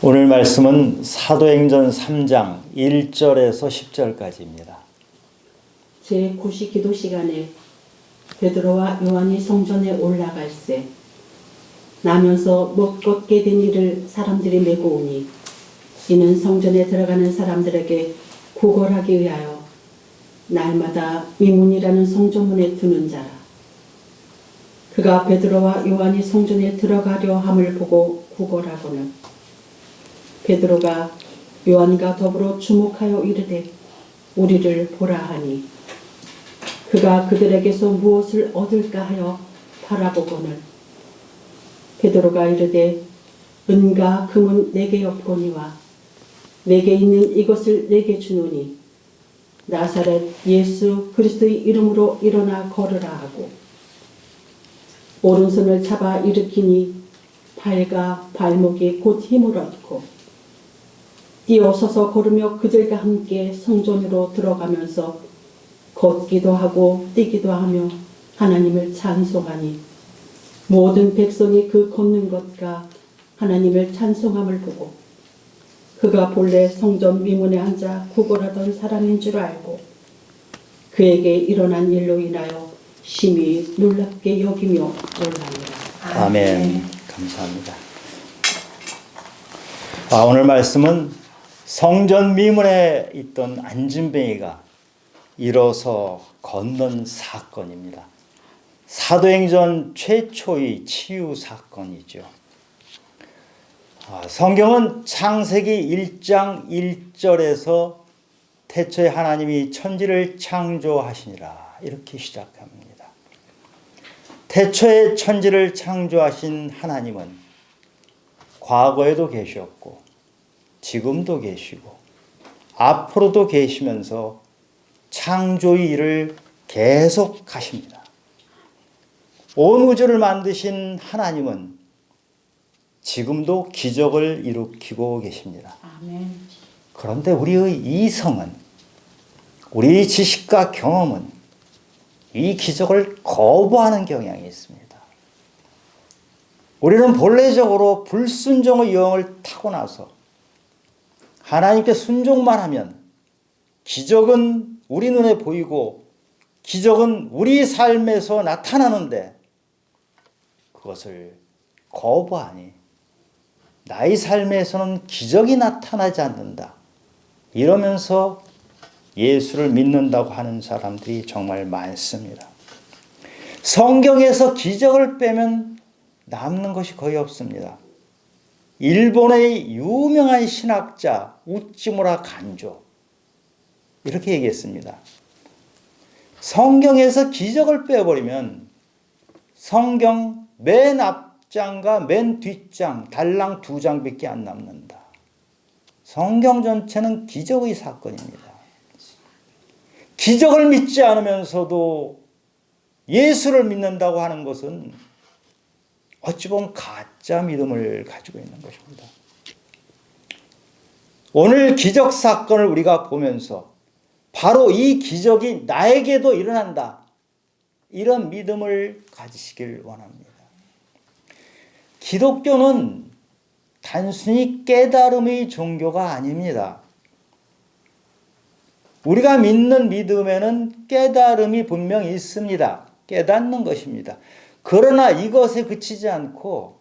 오늘 말씀은 사도행전 3장 1절에서 10절까지입니다. 제9시 기도 시간에 베드로와 요한이 성전에 올라갈새 나면서 못 걷게 된 이를 사람들이 메고 오니 이는 성전에 들어가는 사람들에게 구걸하기 위하여 날마다 미문이라는 성전문에 두는 자라. 그가 베드로와 요한이 성전에 들어가려 함을 보고 구걸하고는 베드로가 요한과 더불어 주목하여 이르되 우리를 보라 하니 그가 그들에게서 무엇을 얻을까 하여 바라보거늘 베드로가 이르되 은과 금은 내게 없거니와 내게 있는 이것을 내게 주노니 나사렛 예수 그리스도의 이름으로 일어나 걸으라 하고 오른손을 잡아 일으키니 발과 발목이 곧 힘을 얻고 뛰어서서 걸으며 그들과 함께 성전으로 들어가면서 걷기도 하고 뛰기도 하며 하나님을 찬송하니 모든 백성이 그 걷는 것과 하나님을 찬송함을 보고 그가 본래 성전 미문에 앉아 구걸하던 사람인 줄 알고 그에게 일어난 일로 인하여 심히 놀랍게 여기며 놀랍니다. 아멘. 감사합니다. 오늘 말씀은 성전 미문에 있던 안진뱅이가 일어서 걷는 사건입니다. 사도행전 최초의 치유 사건이죠. 성경은 창세기 1장 1절에서 태초에 하나님이 천지를 창조하시니라 이렇게 시작합니다. 태초에 천지를 창조하신 하나님은 과거에도 계셨고 지금도 계시고 앞으로도 계시면서 창조의 일을 계속하십니다. 온 우주를 만드신 하나님은 지금도 기적을 일으키고 계십니다. 아멘. 그런데 우리의 이성은, 우리 지식과 경험은 이 기적을 거부하는 경향이 있습니다. 우리는 본래적으로 불순종의 영을 타고나서 하나님께 순종만 하면 기적은 우리 눈에 보이고 기적은 우리 삶에서 나타나는데 그것을 거부하니 나의 삶에서는 기적이 나타나지 않는다. 이러면서 예수를 믿는다고 하는 사람들이 정말 많습니다. 성경에서 기적을 빼면 남는 것이 거의 없습니다. 일본의 유명한 신학자 우찌무라 간조 이렇게 얘기했습니다. 성경에서 기적을 빼버리면 성경 맨 앞장과 맨 뒷장 달랑 2장밖에 안 남는다. 성경 전체는 기적의 사건입니다. 기적을 믿지 않으면서도 예수를 믿는다고 하는 것은 어찌 보면 가짜 믿음을 가지고 있는 것입니다. 오늘 기적 사건을 우리가 보면서 바로 이 기적이 나에게도 일어난다. 이런 믿음을 가지시길 원합니다. 기독교는 단순히 깨달음의 종교가 아닙니다. 우리가 믿는 믿음에는 깨달음이 분명히 있습니다. 깨닫는 것입니다. 그러나 이것에 그치지 않고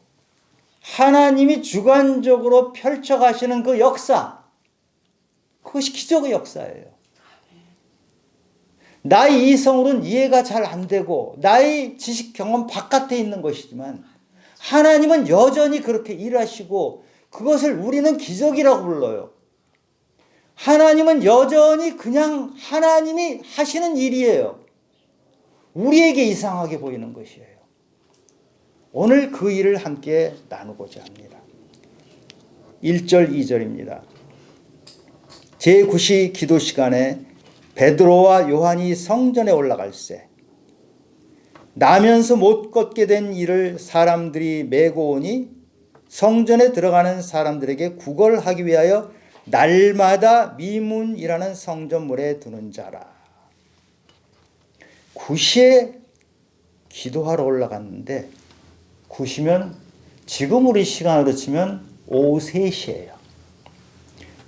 하나님이 주관적으로 펼쳐가시는 그 역사, 그것이 기적의 역사예요. 나의 이성으로는 이해가 잘 안 되고 나의 지식 경험 바깥에 있는 것이지만 하나님은 여전히 그렇게 일하시고 그것을 우리는 기적이라고 불러요. 하나님은 여전히 그냥 하나님이 하시는 일이에요. 우리에게 이상하게 보이는 것이에요. 오늘 그 일을 함께 나누고자 합니다. 1절 2절입니다. 제9시 기도 시간에 베드로와 요한이 성전에 올라갈새 나면서 못 걷게 된 이를 사람들이 메고 오니 성전에 들어가는 사람들에게 구걸하기 위하여 날마다 미문이라는 성전문에 두는 자라. 9시에 기도하러 올라갔는데 9시면 지금 우리 시간으로 치면 오후 3시예요.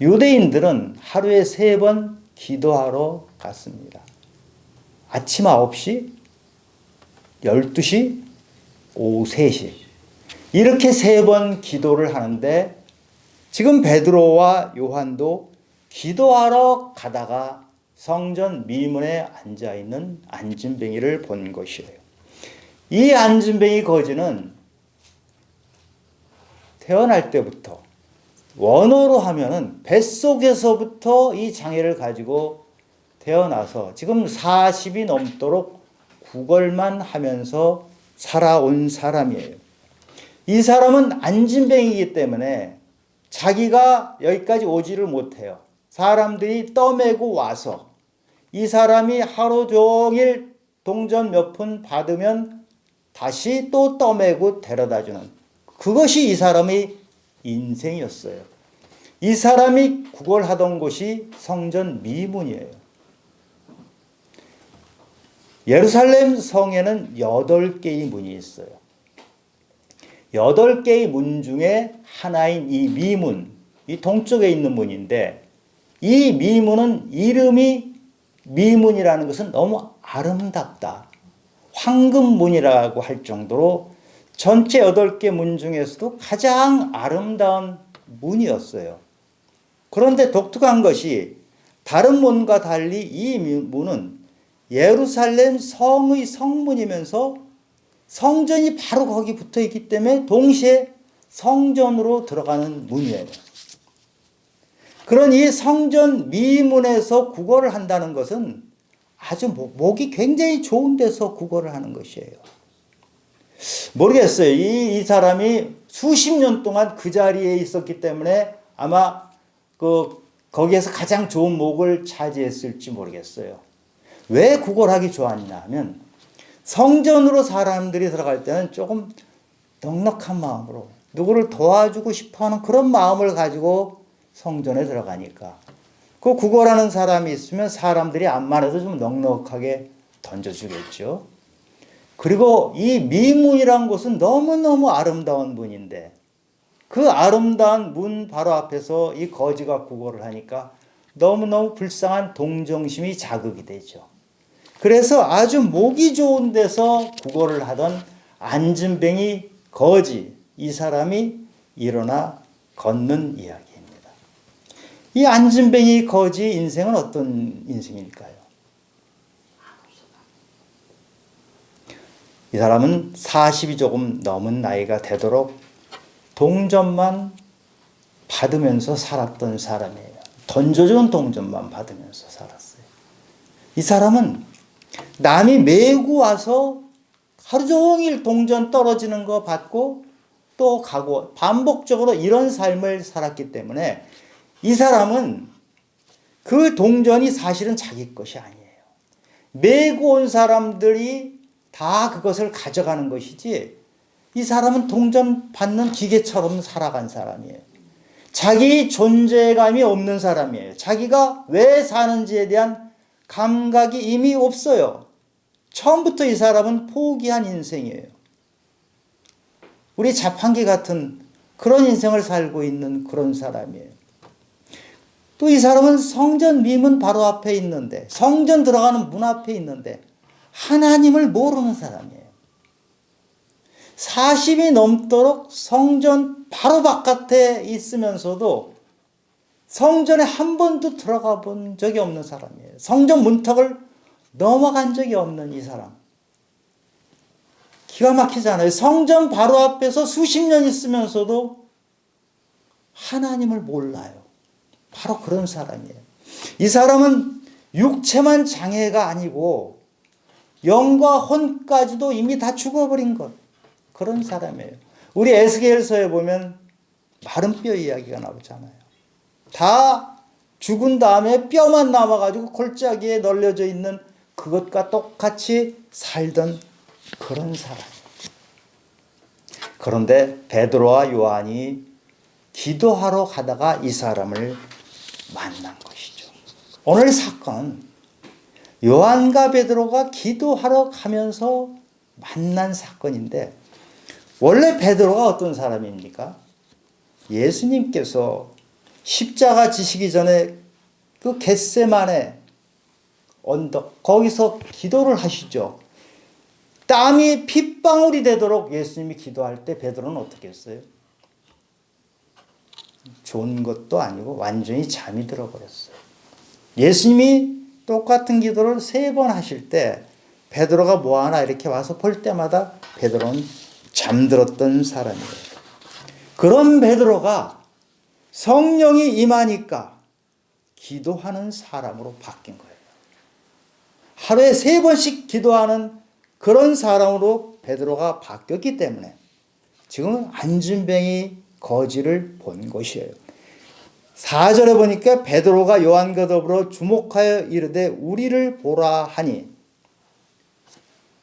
유대인들은 하루에 3번 기도하러 갔습니다. 아침 9시, 12시, 오후 3시. 이렇게 3번 기도를 하는데 지금 베드로와 요한도 기도하러 가다가 성전 미문에 앉아있는 안진뱅이를 본 것이에요. 이 안진뱅이 거지는 태어날 때부터 원어로 하면은 뱃속에서부터 이 장애를 가지고 태어나서 지금 40이 넘도록 구걸만 하면서 살아온 사람이에요. 이 사람은 안진뱅이이기 때문에 자기가 여기까지 오지를 못해요. 사람들이 떠매고 와서 이 사람이 하루 종일 동전 몇 푼 받으면 다시 또 떠매고 데려다주는 그것이 이 사람의 인생이었어요. 이 사람이 구걸하던 곳이 성전 미문이에요. 예루살렘 성에는 8개의 문이 있어요. 8개의 문 중에 하나인 이 미문, 이 동쪽에 있는 문인데 이 미문은 이름이 미문이라는 것은 너무 아름답다. 황금문이라고 할 정도로 전체 8개 문 중에서도 가장 아름다운 문이었어요. 그런데 독특한 것이 다른 문과 달리 이 문은 예루살렘 성의 성문이면서 성전이 바로 거기 붙어 있기 때문에 동시에 성전으로 들어가는 문이에요. 그런 이 성전 미문에서 구걸을 한다는 것은 아주 목이 굉장히 좋은 데서 구걸을 하는 것이에요. 모르겠어요. 이 사람이 수십 년 동안 그 자리에 있었기 때문에 아마 거기에서 가장 좋은 목을 차지했을지 모르겠어요. 왜 구걸하기 좋았냐 하면 성전으로 사람들이 들어갈 때는 조금 넉넉한 마음으로 누구를 도와주고 싶어하는 그런 마음을 가지고 성전에 들어가니까 그 구걸하는 사람이 있으면 사람들이 암만 해도 좀 넉넉하게 던져주겠죠. 그리고 이 미문이란 곳은 너무너무 아름다운 문인데 그 아름다운 문 바로 앞에서 이 거지가 구걸을 하니까 너무너무 불쌍한 동정심이 자극이 되죠. 그래서 아주 목이 좋은 데서 구걸을 하던 안진뱅이 거지 이 사람이 일어나 걷는 이야기입니다. 이 안진뱅이 거지 인생은 어떤 인생일까요? 이 사람은 40이 조금 넘은 나이가 되도록 동전만 받으면서 살았던 사람이에요. 던져준 동전만 받으면서 살았어요. 이 사람은 남이 메고 와서 하루 종일 동전 떨어지는 거 받고 또 가고 반복적으로 이런 삶을 살았기 때문에 이 사람은 그 동전이 사실은 자기 것이 아니에요. 메고 온 사람들이 다 그것을 가져가는 것이지 이 사람은 동전 받는 기계처럼 살아간 사람이에요. 자기 존재감이 없는 사람이에요. 자기가 왜 사는지에 대한 감각이 이미 없어요. 처음부터 이 사람은 포기한 인생이에요. 우리 자판기 같은 그런 인생을 살고 있는 그런 사람이에요. 또 이 사람은 성전 미문 바로 앞에 있는데 성전 들어가는 문 앞에 있는데 하나님을 모르는 사람이에요. 40이 넘도록 성전 바로 바깥에 있으면서도 성전에 한 번도 들어가 본 적이 없는 사람이에요. 성전 문턱을 넘어간 적이 없는 이 사람. 기가 막히잖아요. 성전 바로 앞에서 수십 년 있으면서도 하나님을 몰라요. 바로 그런 사람이에요. 이 사람은 육체만 장애가 아니고 영과 혼까지도 이미 다 죽어버린 것. 그런 사람이에요. 우리 에스겔서에 보면 마른 뼈 이야기가 나오잖아요. 다 죽은 다음에 뼈만 남아가지고 골짜기에 널려져 있는 그것과 똑같이 살던 그런 사람. 그런데 베드로와 요한이 기도하러 가다가 이 사람을 만난 것이죠. 오늘 사건 요한과 베드로가 기도하러 가면서 만난 사건인데 원래 베드로가 어떤 사람입니까? 예수님께서 십자가 지시기 전에 그 겟세마네 언덕 거기서 기도를 하시죠. 땀이 핏방울이 되도록 예수님이 기도할 때 베드로는 어떻게 했어요? 좋은 것도 아니고 완전히 잠이 들어버렸어요. 예수님이 똑같은 기도를 3번 하실 때 베드로가 뭐하나 이렇게 와서 볼 때마다 베드로는 잠들었던 사람이에요. 그런 베드로가 성령이 임하니까 기도하는 사람으로 바뀐 거예요. 하루에 3번씩 기도하는 그런 사람으로 베드로가 바뀌었기 때문에 지금 안진뱅이 거지를 본 것이에요. 4절에 보니까 베드로가 요한과 더불어 주목하여 이르되 우리를 보라 하니,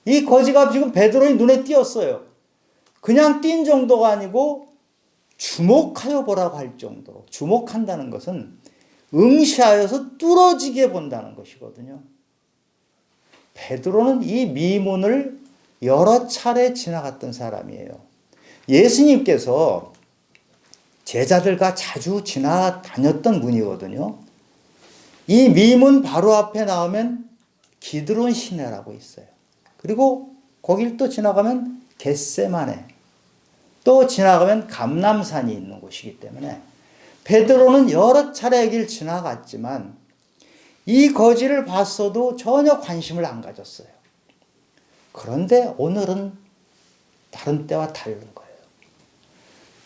이 거지가 지금 베드로의 눈에 띄었어요. 그냥 띈 정도가 아니고 주목하여 보라고 할 정도로, 주목한다는 것은 응시하여서 뚫어지게 본다는 것이거든요. 베드로는 이 미문을 여러 차례 지나갔던 사람이에요. 예수님께서 제자들과 자주 지나다녔던 문이거든요. 이 미문 바로 앞에 나오면 기드론 시내라고 있어요. 그리고 거길 또 지나가면 겟세마네, 또 지나가면 감람산이 있는 곳이기 때문에 베드로는 여러 차례 길 지나갔지만 이 거지를 봤어도 전혀 관심을 안 가졌어요. 그런데 오늘은 다른 때와 다른 거예요.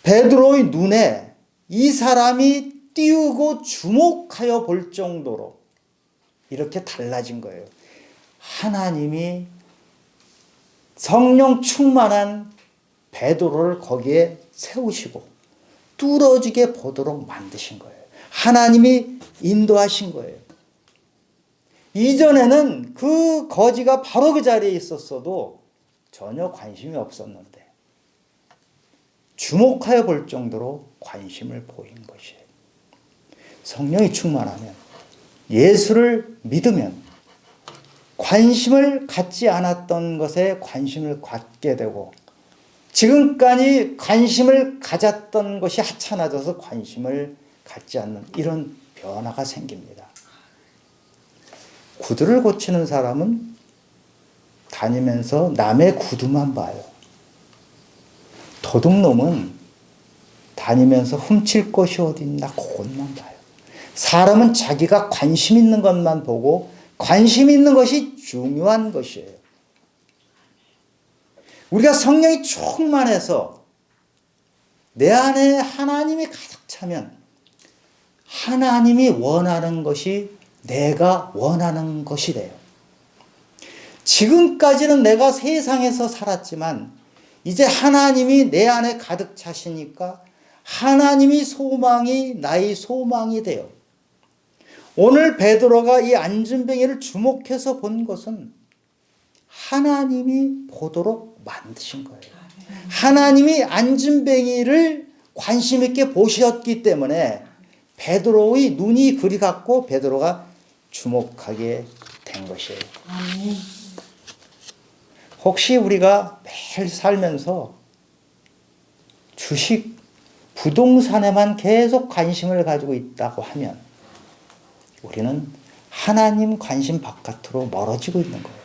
베드로의 눈에 이 사람이 띄우고 주목하여 볼 정도로 이렇게 달라진 거예요. 하나님이 성령 충만한 베드로를 거기에 세우시고 뚫어지게 보도록 만드신 거예요. 하나님이 인도하신 거예요. 이전에는 그 거지가 바로 그 자리에 있었어도 전혀 관심이 없었는데 주목하여 볼 정도로 관심을 보인 것이에요. 성령이 충만하면, 예수를 믿으면 관심을 갖지 않았던 것에 관심을 갖게 되고, 지금까지 관심을 가졌던 것이 하찮아져서 관심을 갖지 않는 이런 변화가 생깁니다. 구두를 고치는 사람은 다니면서 남의 구두만 봐요. 도둑놈은 다니면서 훔칠 것이 어디 있나 그것만 봐요. 사람은 자기가 관심 있는 것만 보고 관심 있는 것이 중요한 것이에요. 우리가 성령이 충만해서 내 안에 하나님이 가득 차면 하나님이 원하는 것이 내가 원하는 것이 돼요. 지금까지는 내가 세상에서 살았지만 이제 하나님이 내 안에 가득 차시니까 하나님이 소망이 나의 소망이 돼요. 오늘 베드로가 이 안진뱅이를 주목해서 본 것은 하나님이 보도록 만드신 거예요. 하나님이 안진뱅이를 관심 있게 보셨기 때문에 베드로의 눈이 그리 갔고 베드로가 주목하게 된 것이에요. 혹시 우리가 매일 살면서 주식, 부동산에만 계속 관심을 가지고 있다고 하면 우리는 하나님 관심 바깥으로 멀어지고 있는 거예요.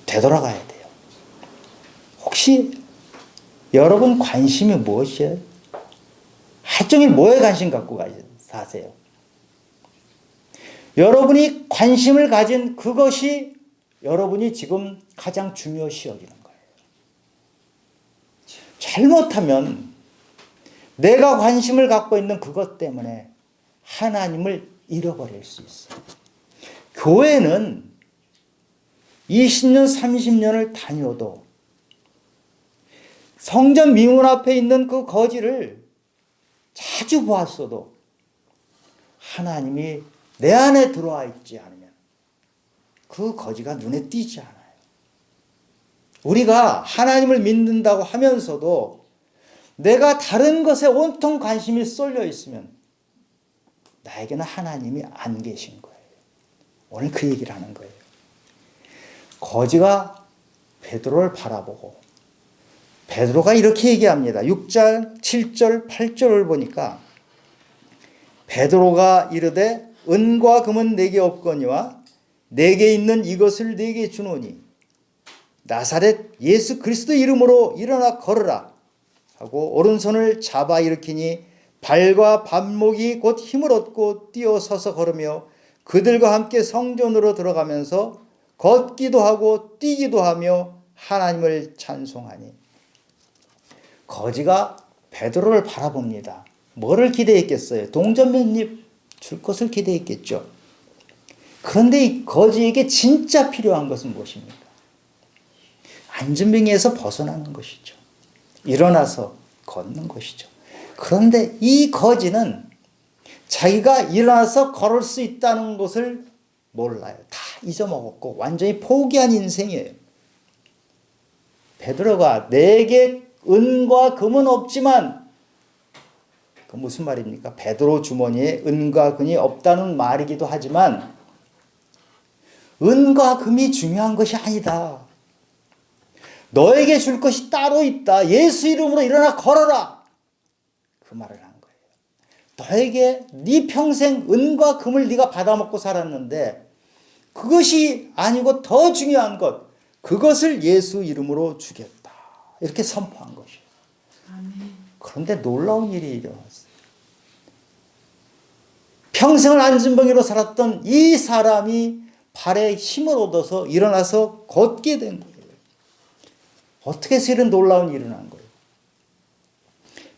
되돌아가야 돼요. 혹시 여러분 관심이 무엇이에요? 하루 종일 뭐에 관심 갖고 사세요? 여러분이 관심을 가진 그것이 여러분이 지금 가장 중요시 여기는 거예요. 잘못하면 내가 관심을 갖고 있는 그것 때문에 하나님을 잃어버릴 수 있어요. 교회는 20년, 30년을 다녀도 성전 미문 앞에 있는 그 거지를 자주 보았어도 하나님이 내 안에 들어와 있지 않으면 그 거지가 눈에 띄지 않아요. 우리가 하나님을 믿는다고 하면서도 내가 다른 것에 온통 관심이 쏠려 있으면 나에게는 하나님이 안 계신 거예요. 오늘 그 얘기를 하는 거예요. 거지가 베드로를 바라보고 베드로가 이렇게 얘기합니다. 6절, 7절, 8절을 보니까 베드로가 이르되 은과 금은 내게 없거니와 내게 있는 이것을 내게 주노니 나사렛 예수 그리스도 이름으로 일어나 걸으라 하고 오른손을 잡아 일으키니 발과 발목이 곧 힘을 얻고 뛰어서서 걸으며 그들과 함께 성전으로 들어가면서 걷기도 하고 뛰기도 하며 하나님을 찬송하니. 거지가 베드로를 바라봅니다. 뭐를 기대했겠어요? 동전몇입 줄 것을 기대했겠죠. 그런데 이 거지에게 진짜 필요한 것은 무엇입니까? 안전병에서 벗어나는 것이죠. 일어나서 걷는 것이죠. 그런데 이 거지는 자기가 일어나서 걸을 수 있다는 것을 몰라요. 다 잊어먹었고 완전히 포기한 인생이에요. 베드로가 내게 은과 금은 없지만, 그 무슨 말입니까? 베드로 주머니에 은과 금이 없다는 말이기도 하지만 은과 금이 중요한 것이 아니다. 너에게 줄 것이 따로 있다. 예수 이름으로 일어나 걸어라. 그 말을 한 거예요. 너에게 네 평생 은과 금을 네가 받아먹고 살았는데 그것이 아니고 더 중요한 것, 그것을 예수 이름으로 주겠다. 이렇게 선포한 것이에요. 그런데 놀라운 일이 일어났어요. 평생을 안진뱅이로 살았던 이 사람이 발에 힘을 얻어서 일어나서 걷게 된 거예요. 어떻게 해서 이런 놀라운 일이 일어난 거예요?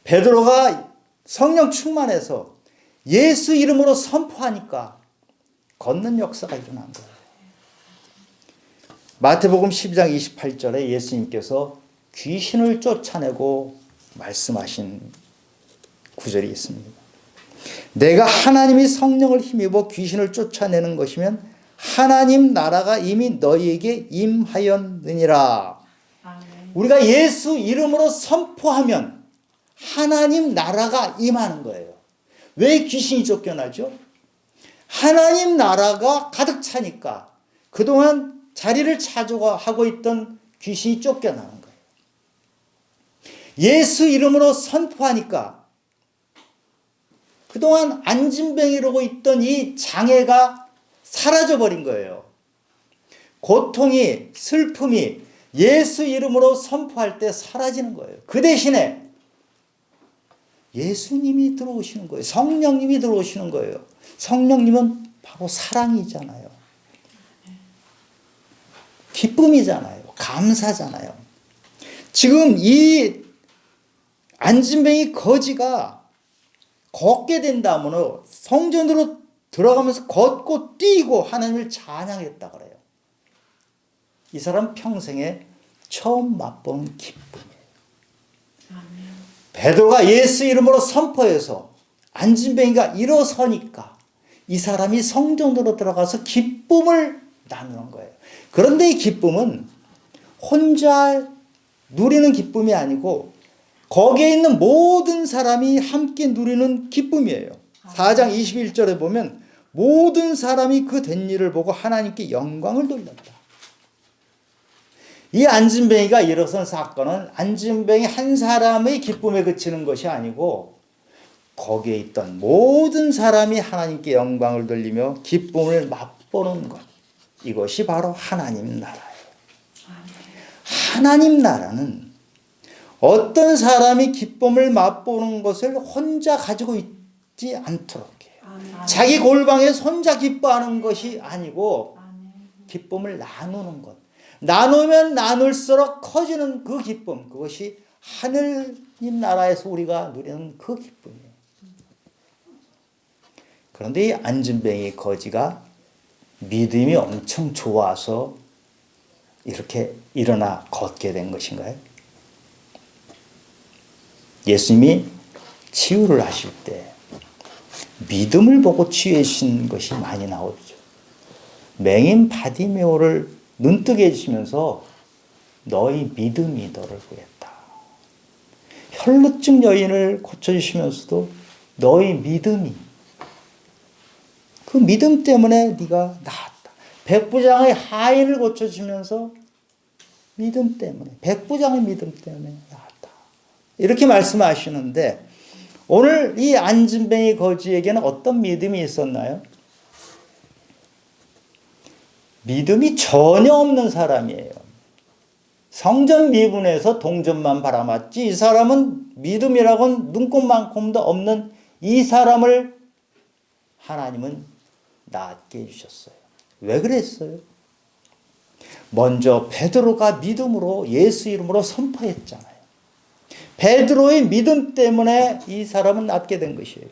베드로가 성령 충만해서 예수 이름으로 선포하니까 걷는 역사가 일어난 거예요. 마태복음 12장 28절에 예수님께서 귀신을 쫓아내고 말씀하신 구절이 있습니다. 내가 하나님이 성령을 힘입어 귀신을 쫓아내는 것이면 하나님 나라가 이미 너희에게 임하였느니라. 우리가 예수 이름으로 선포하면 하나님 나라가 임하는 거예요. 왜 귀신이 쫓겨나죠? 하나님 나라가 가득 차니까 그동안 자리를 차지하고 있던 귀신이 쫓겨나는 거예요. 예수 이름으로 선포하니까 그동안 안진뱅이로고 있던 이 장애가 사라져버린 거예요. 고통이, 슬픔이 예수 이름으로 선포할 때 사라지는 거예요. 그 대신에 예수님이 들어오시는 거예요. 성령님이 들어오시는 거예요. 성령님은 바로 사랑이잖아요. 기쁨이잖아요. 감사잖아요. 지금 이 안진뱅이 거지가 걷게 된다면 성전으로 들어가면서 걷고 뛰고 하나님을 찬양했다 그래요. 이 사람 평생에 처음 맛보는 기쁨이에요. 베드로가 예수 이름으로 선포해서 안진뱅이가 일어서니까 이 사람이 성전으로 들어가서 기쁨을 나누는 거예요. 그런데 이 기쁨은 혼자 누리는 기쁨이 아니고 거기에 있는 모든 사람이 함께 누리는 기쁨이에요. 4장 21절에 보면 모든 사람이 그 된 일을 보고 하나님께 영광을 돌렸다. 이 안진뱅이가 일어선 사건은 안진뱅이 한 사람의 기쁨에 그치는 것이 아니고 거기에 있던 모든 사람이 하나님께 영광을 돌리며 기쁨을 맛보는 것, 이것이 바로 하나님 나라예요. 하나님 나라는 어떤 사람이 기쁨을 맛보는 것을 혼자 가지고 있지 않도록 해요. 자기 골방에서 혼자 기뻐하는 것이 아니고 기쁨을 나누는 것. 나누면 나눌수록 커지는 그 기쁨, 그것이 하늘님 나라에서 우리가 누리는 그 기쁨이에요. 그런데 이 안진뱅이 거지가 믿음이 엄청 좋아서 이렇게 일어나 걷게 된 것인가요? 예수님이 치유를 하실 때 믿음을 보고 치유해 주신 것이 많이 나오죠. 맹인 바디메오를 눈뜨게 해주시면서 너희 믿음이 너를 구했다. 혈루증 여인을 고쳐주시면서도 너희 믿음이, 그 믿음 때문에 네가 나았다. 백부장의 하인을 고쳐주면서 믿음 때문에, 백부장의 믿음 때문에 나았다. 이렇게 말씀하시는데 오늘 이 안진뱅이 거지에게는 어떤 믿음이 있었나요? 믿음이 전혀 없는 사람이에요. 성전 미분에서 동전만 바라봤지 이 사람은 믿음이라고는 눈꼽만큼도 없는 이 사람을 하나님은 낫게 해주셨어요. 왜 그랬어요? 먼저 베드로가 믿음으로 예수 이름으로 선포했잖아요. 베드로의 믿음 때문에 이 사람은 낫게 된 것이에요.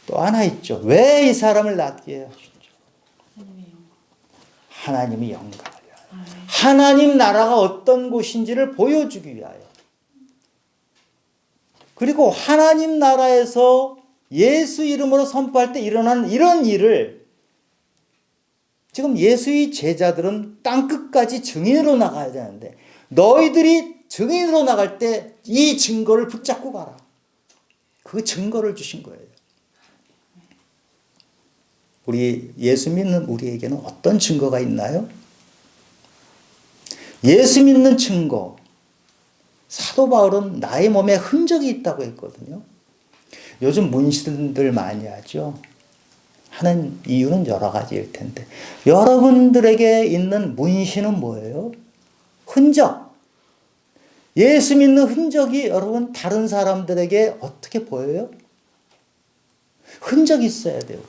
또 하나 있죠. 왜 이 사람을 낫게 하셨죠? 하나님의 영광을 위하여. 하나님 나라가 어떤 곳인지를 보여주기 위하여. 그리고 하나님 나라에서 예수 이름으로 선포할 때 일어나는 이런 일을 지금 예수의 제자들은 땅끝까지 증인으로 나가야 되는데 너희들이 증인으로 나갈 때 이 증거를 붙잡고 가라. 그 증거를 주신 거예요. 우리 예수 믿는 우리에게는 어떤 증거가 있나요? 예수 믿는 증거. 사도 바울은 나의 몸에 흔적이 있다고 했거든요. 요즘 문신들 많이 하죠. 하는 이유는 여러 가지일 텐데 여러분들에게 있는 문신은 뭐예요? 흔적. 예수 믿는 흔적이 여러분 다른 사람들에게 어떻게 보여요? 흔적이 있어야 돼요.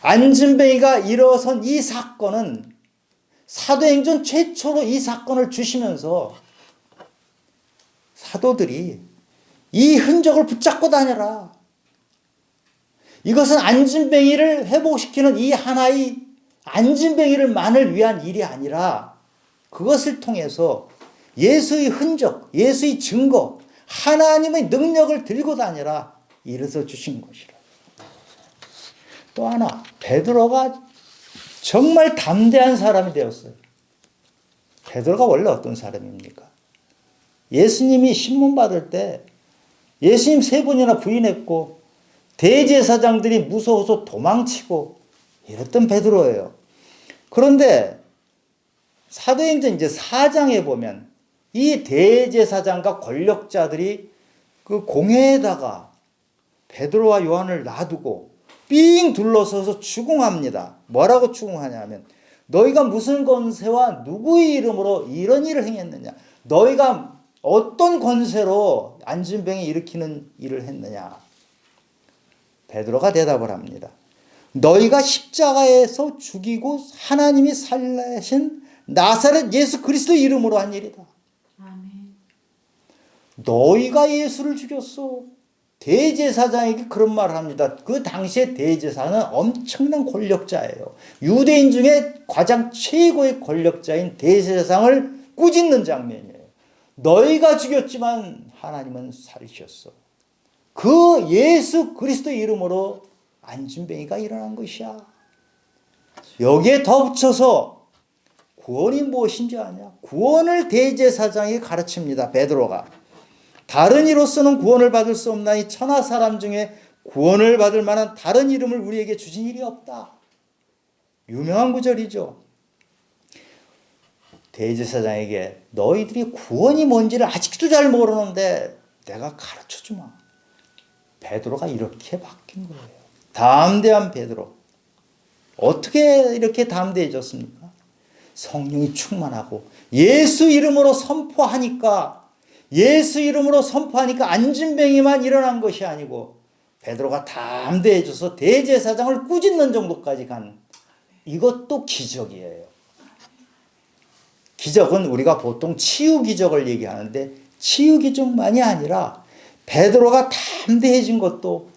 안진뱅이가 일어선 이 사건은 사도행전 최초로 이 사건을 주시면서 사도들이 이 흔적을 붙잡고 다녀라. 이것은 안진뱅이를 회복시키는 이 하나의 안진뱅이를만을 위한 일이 아니라 그것을 통해서 예수의 흔적, 예수의 증거, 하나님의 능력을 들고 다니라 이래서 주신 것이라. 또 하나, 베드로가 정말 담대한 사람이 되었어요. 베드로가 원래 어떤 사람입니까? 예수님이 신문 받을 때 예수님 3번이나 부인했고 대제사장들이 무서워서 도망치고 이랬던 베드로예요. 그런데 사도행전 이제 4장에 보면 이 대제사장과 권력자들이 그 공회에다가 베드로와 요한을 놔두고 삥 둘러서서 추궁합니다. 뭐라고 추궁하냐면 너희가 무슨 권세와 누구의 이름으로 이런 일을 행했느냐? 너희가 어떤 권세로 안진뱅이 일으키는 일을 했느냐? 베드로가 대답을 합니다. 너희가 십자가에서 죽이고 하나님이 살리신 나사렛 예수 그리스도 이름으로 한 일이다. 아멘. 너희가 예수를 죽였어. 대제사장에게 그런 말을 합니다. 그 당시에 대제사는 엄청난 권력자예요. 유대인 중에 가장 최고의 권력자인 대제사장을 꾸짖는 장면이에요. 너희가 죽였지만 하나님은 살리셨어. 그 예수 그리스도 이름으로 안진뱅이가 일어난 것이야. 여기에 덧붙여서 구원이 무엇인지 아냐? 구원을 대제사장이 가르칩니다. 베드로가. 다른 이로서는 구원을 받을 수 없나니 천하 사람 중에 구원을 받을 만한 다른 이름을 우리에게 주신 일이 없다. 유명한 구절이죠. 대제사장에게 너희들이 구원이 뭔지를 아직도 잘 모르는데 내가 가르쳐주마. 베드로가 이렇게 바뀐 거예요. 담대한 베드로. 어떻게 이렇게 담대해졌습니까? 성령이 충만하고 예수 이름으로 선포하니까 안진뱅이만 일어난 것이 아니고 베드로가 담대해져서 대제사장을 꾸짖는 정도까지 간 이것도 기적이에요. 기적은 우리가 보통 치유 기적을 얘기하는데 치유 기적만이 아니라 베드로가 담대해진 것도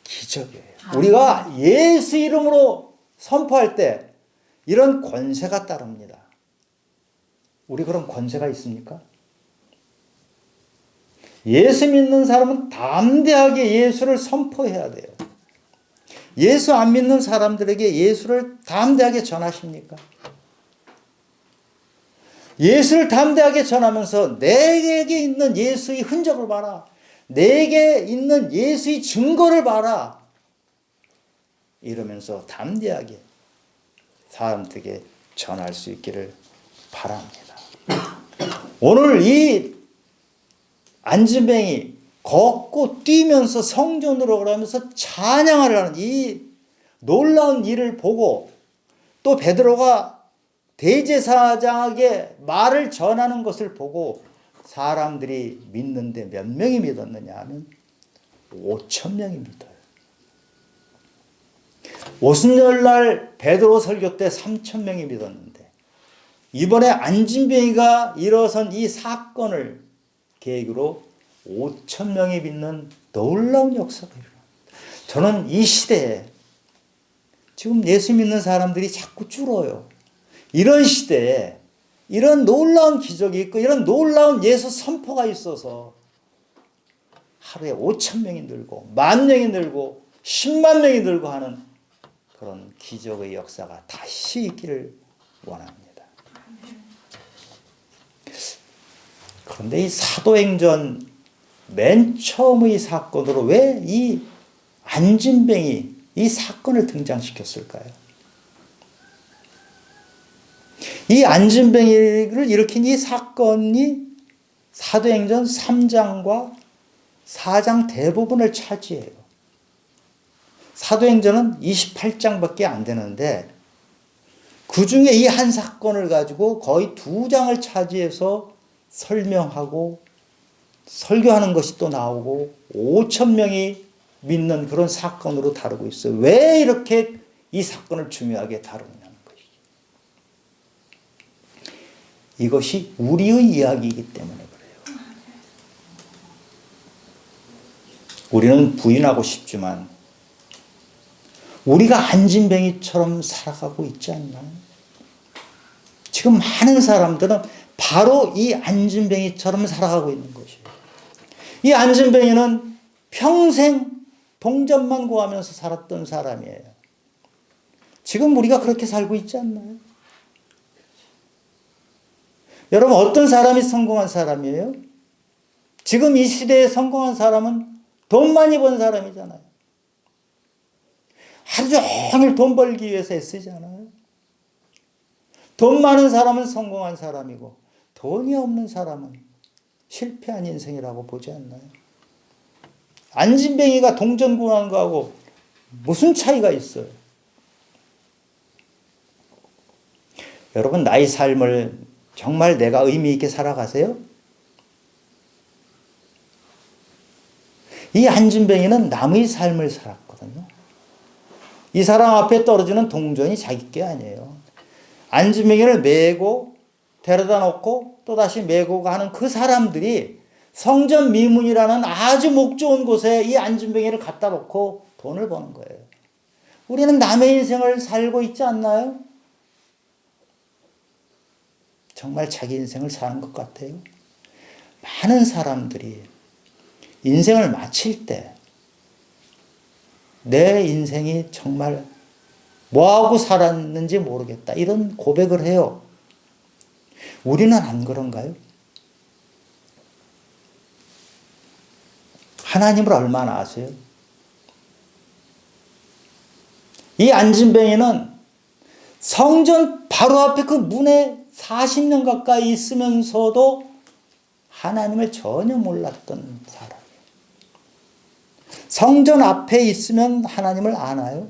기적이에요. 우리가 예수 이름으로 선포할 때 이런 권세가 따릅니다. 우리 그런 권세가 있습니까? 예수 믿는 사람은 담대하게 예수를 선포해야 돼요. 예수 안 믿는 사람들에게 예수를 담대하게 전하십니까? 예수를 담대하게 전하면서 내게 있는 예수의 흔적을 봐라. 내게 있는 예수의 증거를 봐라. 이러면서 담대하게 사람들에게 전할 수 있기를 바랍니다. 오늘 이 안진뱅이 걷고 뛰면서 성전으로 가면서 찬양을 하는 이 놀라운 일을 보고 또 베드로가 대제사장에게 말을 전하는 것을 보고 사람들이 믿는데 몇 명이 믿었느냐 하면 5천 명이 믿어요. 오순절날 베드로 설교 때 3천 명이 믿었는데 이번에 안진뱅이가 일어선 이 사건을 계기로 5천 명이 믿는 놀라운 역사가 일어납니다. 저는 이 시대에 지금 예수 믿는 사람들이 자꾸 줄어요. 이런 시대에 이런 놀라운 기적이 있고 이런 놀라운 예수 선포가 있어서 하루에 5천 명이 늘고 10,000명이 늘고 10만 명이 늘고 하는 그런 기적의 역사가 다시 있기를 원합니다. 그런데 이 사도행전 맨 처음의 사건으로 왜 이 안진뱅이 이 사건을 등장시켰을까요? 이 안진뱅이를 일으킨 이 사건이 사도행전 3장과 4장 대부분을 차지해요. 사도행전은 28장밖에 안 되는데 그 중에 이 한 사건을 가지고 거의 2장을 차지해서 설명하고 설교하는 것이 또 나오고 5천 명이 믿는 그런 사건으로 다루고 있어요. 왜 이렇게 이 사건을 중요하게 다루느냐는 것이죠. 이것이 우리의 이야기이기 때문에 그래요. 우리는 부인하고 싶지만 우리가 안진뱅이처럼 살아가고 있지 않나요? 지금 많은 사람들은 바로 이 안진뱅이처럼 살아가고 있는 것이에요. 이 안진뱅이는 평생 동전만 구하면서 살았던 사람이에요. 지금 우리가 그렇게 살고 있지 않나요? 여러분, 어떤 사람이 성공한 사람이에요? 지금 이 시대에 성공한 사람은 돈 많이 번 사람이잖아요. 하루 종일 돈 벌기 위해서 애쓰잖아요. 돈 많은 사람은 성공한 사람이고 돈이 없는 사람은 실패한 인생이라고 보지 않나요? 안진뱅이가 동전 구하는 거하고 무슨 차이가 있어요? 여러분, 나의 삶을 정말 내가 의미 있게 살아가세요? 이 안진뱅이는 남의 삶을 살았거든요. 이 사람 앞에 떨어지는 동전이 자기 게 아니에요. 안진뱅이를 메고 데려다 놓고 또다시 메고 가는 그 사람들이 성전 미문이라는 아주 목 좋은 곳에 이 안진뱅이를 갖다 놓고 돈을 버는 거예요. 우리는 남의 인생을 살고 있지 않나요? 정말 자기 인생을 사는 것 같아요. 많은 사람들이 인생을 마칠 때 내 인생이 정말 뭐하고 살았는지 모르겠다, 이런 고백을 해요. 우리는 안 그런가요? 하나님을 얼마나 아세요? 이 안진뱅이는 성전 바로 앞에 그 문에 40년 가까이 있으면서도 하나님을 전혀 몰랐던 사람이에요. 성전 앞에 있으면 하나님을 아나요?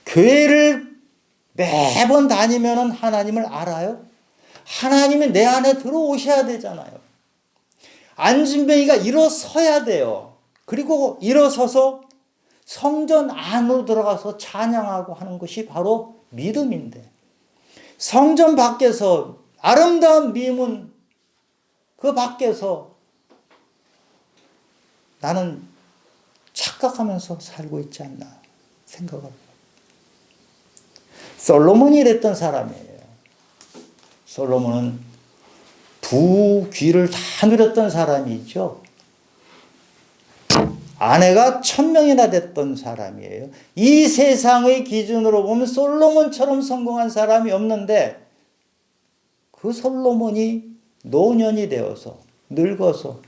교회를 매번 다니면 하나님을 알아요? 하나님이 내 안에 들어오셔야 되잖아요. 안진뱅이가 일어서야 돼요. 그리고 일어서서 성전 안으로 들어가서 찬양하고 하는 것이 바로 믿음인데, 성전 밖에서 아름다운 미문 그 밖에서 나는 착각하면서 살고 있지 않나 생각을 해요. 솔로몬이 이랬던 사람이에요. 솔로몬은 두 귀를 다 누렸던 사람이죠. 아내가 1,000명이나 됐던 사람이에요. 이 세상의 기준으로 보면 솔로몬처럼 성공한 사람이 없는데 그 솔로몬이 노년이 되어서 늙어서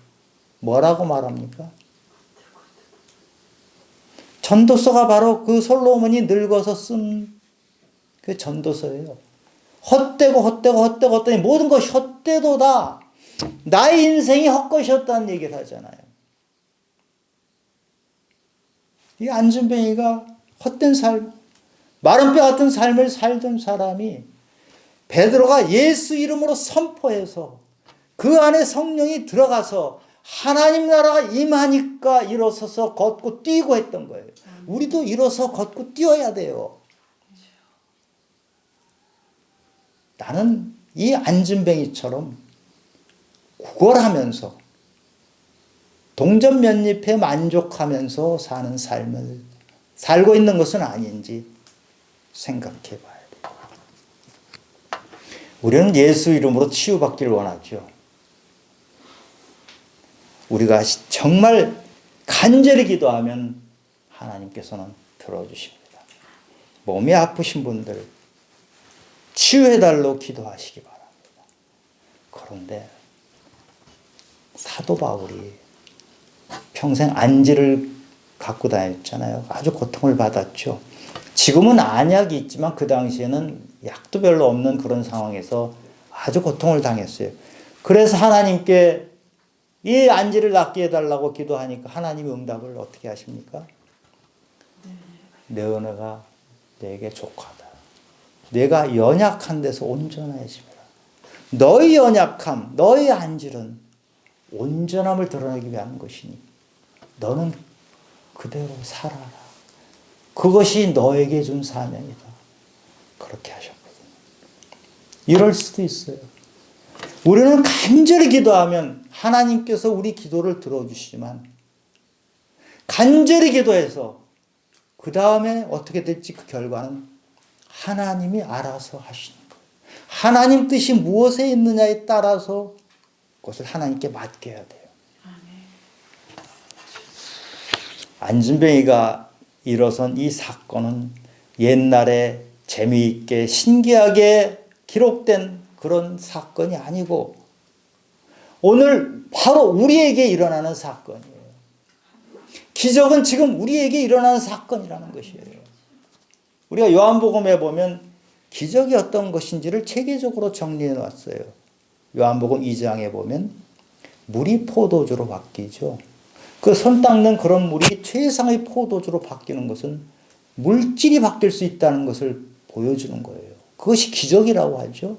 뭐라고 말합니까? 전도서가 바로 그 솔로몬이 늙어서 쓴 그 전도서예요. 헛되고 모든 것이 헛되도다. 나의 인생이 헛것이었다는 얘기를 하잖아요. 이 안진뱅이가 헛된 삶, 마른 뼈 같은 삶을 살던 사람이 베드로가 예수 이름으로 선포해서 그 안에 성령이 들어가서 하나님 나라가 임하니까 일어서서 걷고 뛰고 했던 거예요. 우리도 일어서 걷고 뛰어야 돼요. 나는 이 안진뱅이처럼 구걸하면서 동전 몇 잎에 만족하면서 사는 삶을 살고 있는 것은 아닌지 생각해 봐야 돼요. 우리는 예수 이름으로 치유받기를 원하죠. 우리가 정말 간절히 기도하면 하나님께서는 들어주십니다. 몸이 아프신 분들 치유해달라고 기도하시기 바랍니다. 그런데 사도 바울이 평생 안지를 갖고 다녔잖아요. 아주 고통을 받았죠. 지금은 안약이 있지만 그 당시에는 약도 별로 없는 그런 상황에서 아주 고통을 당했어요. 그래서 하나님께 이 안지를 낫게 해달라고 기도하니까 하나님이 응답을 어떻게 하십니까? 내 은혜가 내게 족하다. 내가 연약한 데서 온전해집니다. 너의 연약함, 너의 안질은 온전함을 드러내기 위한 것이니 너는 그대로 살아라. 그것이 너에게 준 사명이다. 그렇게 하셨거든요. 이럴 수도 있어요. 우리는 간절히 기도하면 하나님께서 우리 기도를 들어주시지만 간절히 기도해서 그 다음에 어떻게 될지 그 결과는 하나님이 알아서 하시는 거예요. 하나님 뜻이 무엇에 있느냐에 따라서 그것을 하나님께 맡겨야 돼요. 안진뱅이가 일어선 이 사건은 옛날에 재미있게 신기하게 기록된 그런 사건이 아니고 오늘 바로 우리에게 일어나는 사건이에요. 기적은 지금 우리에게 일어나는 사건이라는 것이에요. 우리가 요한복음에 보면 기적이 어떤 것인지를 체계적으로 정리해 놨어요. 요한복음 2장에 보면 물이 포도주로 바뀌죠. 그 손 닦는 그런 물이 최상의 포도주로 바뀌는 것은 물질이 바뀔 수 있다는 것을 보여주는 거예요. 그것이 기적이라고 하죠.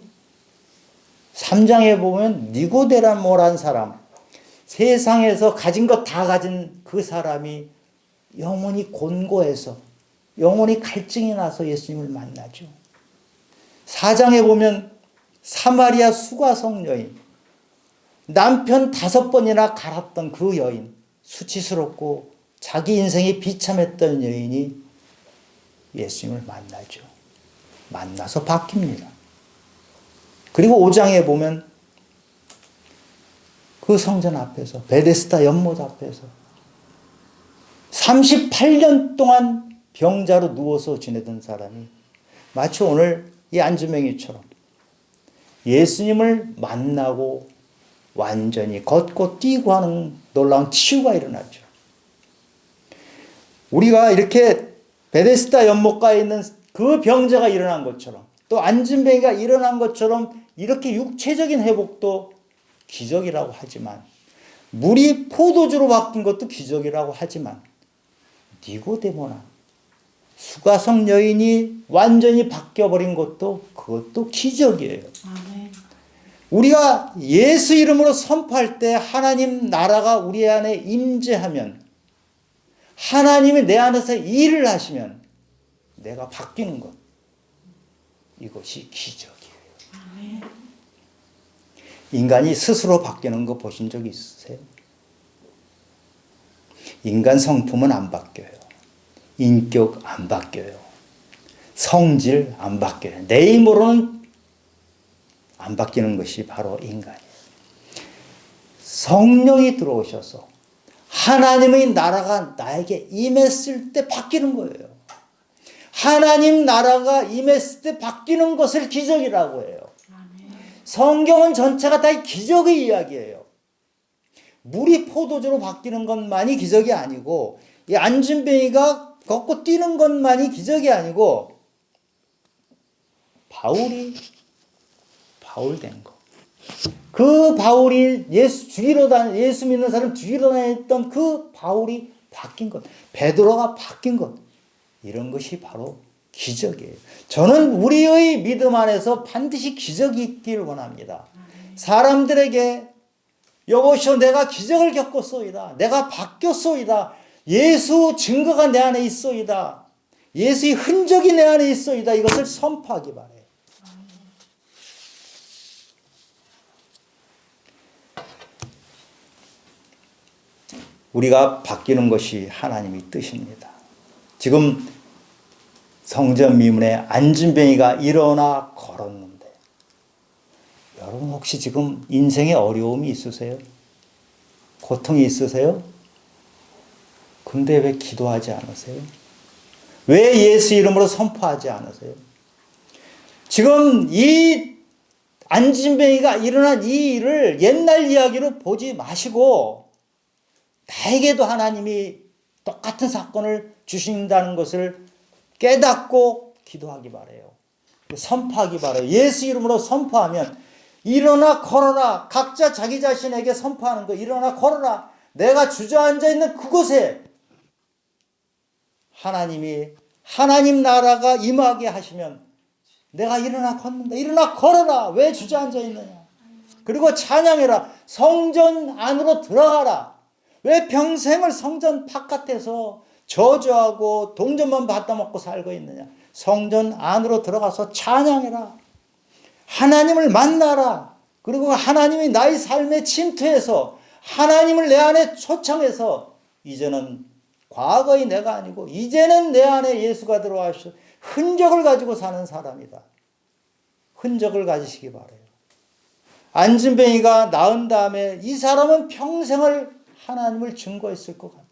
3장에 보면 니고데모라는 사람, 세상에서 가진 것 다 가진 그 사람이 영혼이 곤고해서 영혼이 갈증이 나서 예수님을 만나죠. 4장에 보면 사마리아 수가성 여인, 남편 5번이나 갈았던 그 여인, 수치스럽고 자기 인생이 비참했던 여인이 예수님을 만나죠. 만나서 바뀝니다. 그리고 5장에 보면 그 성전 앞에서 베데스다 연못 앞에서 38년 동안 병자로 누워서 지내던 사람이 마치 오늘 이 안진뱅이처럼 예수님을 만나고 완전히 걷고 뛰고 하는 놀라운 치유가 일어나죠. 우리가 이렇게 베데스다 연못가에 있는 그 병자가 일어난 것처럼 또 안진뱅이가 일어난 것처럼 이렇게 육체적인 회복도 기적이라고 하지만 물이 포도주로 바뀐 것도 기적이라고 하지만 니고데모나 수가성 여인이 완전히 바뀌어버린 것도 그것도 기적이에요. 아멘. 우리가 예수 이름으로 선포할 때 하나님 나라가 우리 안에 임재하면 하나님이 내 안에서 일을 하시면 내가 바뀌는 것, 이것이 기적이에요. 아멘. 인간이 스스로 바뀌는 거 보신 적 있으세요? 인간 성품은 안 바뀌어요. 인격 안 바뀌어요. 성질 안 바뀌어요. 내 힘으로는 안 바뀌는 것이 바로 인간이에요. 성령이 들어오셔서 하나님의 나라가 나에게 임했을 때 바뀌는 거예요. 하나님 나라가 임했을 때 바뀌는 것을 기적이라고 해요. 성경은 전체가 다 기적의 이야기예요. 물이 포도주로 바뀌는 것만이 기적이 아니고 이 안진뱅이가 걷고 뛰는 것만이 기적이 아니고 바울이 바울 된 거. 그 바울이 예수 믿는 사람 죽이러 다녔던 그 바울이 바뀐 것. 베드로가 바뀐 것. 이런 것이 바로 기적이에요. 저는 우리의 믿음 안에서 반드시 기적이 있길 원합니다. 사람들에게 여보시오 내가 기적을 겪었소이다. 내가 바뀌었소이다. 예수 증거가 내 안에 있소이다. 예수의 흔적이 내 안에 있소이다. 이것을 선포하기 바라요. 우리가 바뀌는 것이 하나님의 뜻입니다. 지금 성전 미문에 안진뱅이가 일어나 걸었는데 여러분 혹시 지금 인생에 어려움이 있으세요? 고통이 있으세요? 근데 왜 기도하지 않으세요? 왜 예수 이름으로 선포하지 않으세요? 지금 이 안진뱅이가 일어난 이 일을 옛날 이야기로 보지 마시고 나에게도 하나님이 똑같은 사건을 주신다는 것을 깨닫고 기도하기 바라요. 선포하기 바라요. 예수 이름으로 선포하면 일어나 걸어라. 각자 자기 자신에게 선포하는 거. 일어나 걸어라. 내가 주저앉아 있는 그곳에 하나님이 하나님 나라가 임하게 하시면 내가 일어나 걷는다. 일어나 걸어라. 왜 주저앉아 있느냐. 그리고 찬양해라. 성전 안으로 들어가라. 왜 평생을 성전 바깥에서 저주하고 동전만 받아 먹고 살고 있느냐. 성전 안으로 들어가서 찬양해라. 하나님을 만나라. 그리고 하나님이 나의 삶에 침투해서 하나님을 내 안에 초청해서 이제는 과거의 내가 아니고 이제는 내 안에 예수가 들어와서 흔적을 가지고 사는 사람이다. 흔적을 가지시기 바라요. 안진뱅이가 나은 다음에 이 사람은 평생을 하나님을 증거했을 것 같아요.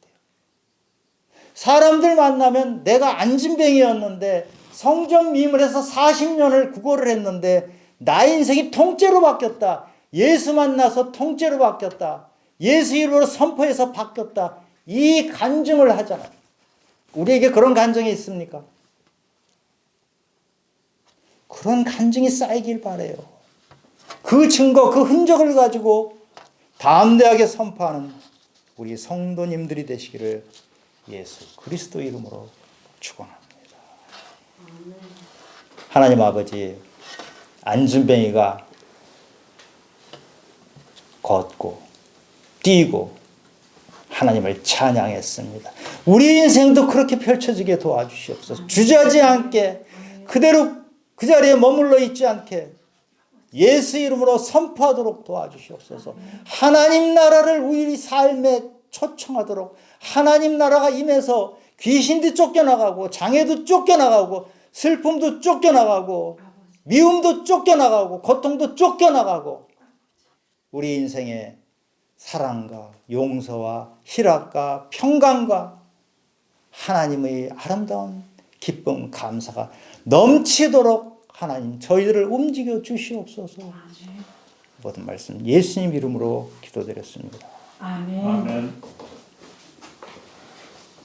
사람들 만나면 내가 안진뱅이였는데 성전 미문에서 40년을 구걸을 했는데 나의 인생이 통째로 바뀌었다. 예수 만나서 통째로 바뀌었다. 예수 이름으로 선포해서 바뀌었다. 이 간증을 하잖아요. 우리에게 그런 간증이 있습니까? 그런 간증이 쌓이길 바라요. 그 증거, 그 흔적을 가지고 담대하게 선포하는 우리 성도님들이 되시기를 예수 그리스도 이름으로 축원합니다. 하나님 아버지, 안진뱅이가 걷고 뛰고 하나님을 찬양했습니다. 우리 인생도 그렇게 펼쳐지게 도와주시옵소서. 주저하지 않게 그대로 그 자리에 머물러 있지 않게 예수 이름으로 선포하도록 도와주시옵소서. 하나님 나라를 우리 삶에 초청하도록 하나님 나라가 임해서 귀신도 쫓겨나가고 장애도 쫓겨나가고 슬픔도 쫓겨나가고 미움도 쫓겨나가고 고통도 쫓겨나가고 우리 인생에 사랑과 용서와 희락과 평강과 하나님의 아름다운 기쁨 감사가 넘치도록 하나님 저희들을 움직여 주시옵소서. 모든 말씀 예수님 이름으로 기도드렸습니다. 아멘. 아멘.